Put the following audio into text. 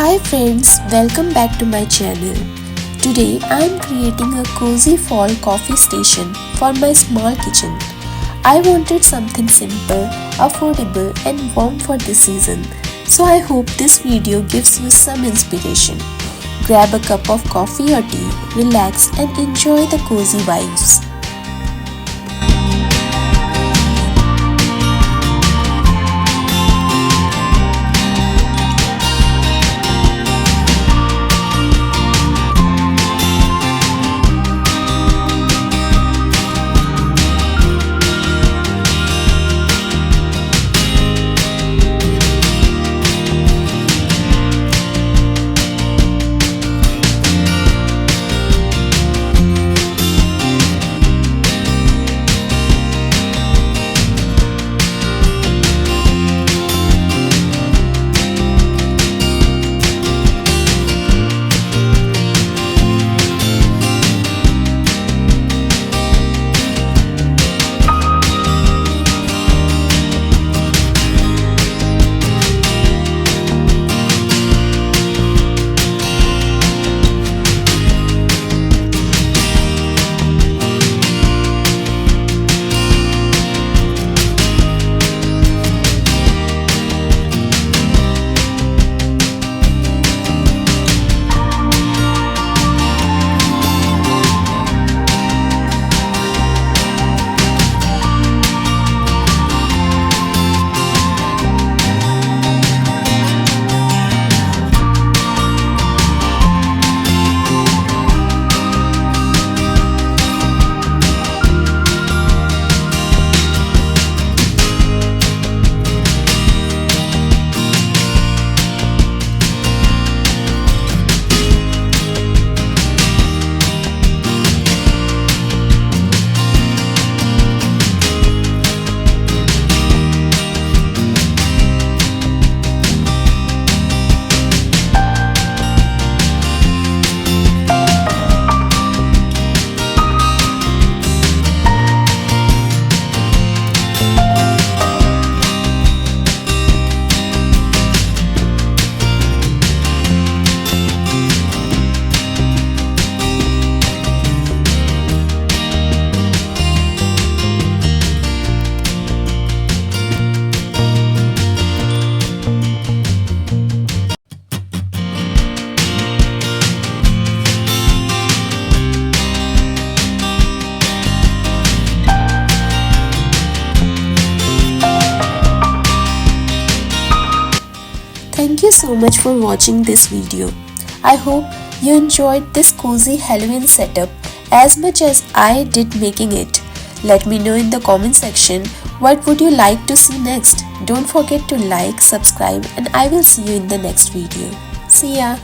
Hi friends, welcome back to my channel. Today I am creating a cozy fall coffee station for my small kitchen. I wanted something simple, affordable and warm for this season. So I hope this video gives you some inspiration. Grab a cup of coffee or tea, relax and enjoy the cozy vibes. Thank you so much for watching this video. I hope you enjoyed this cozy Halloween setup as much as I did making it. Let me know in the comment section what would you like to see next. Don't forget to like, subscribe and I will see you in the next video. See ya!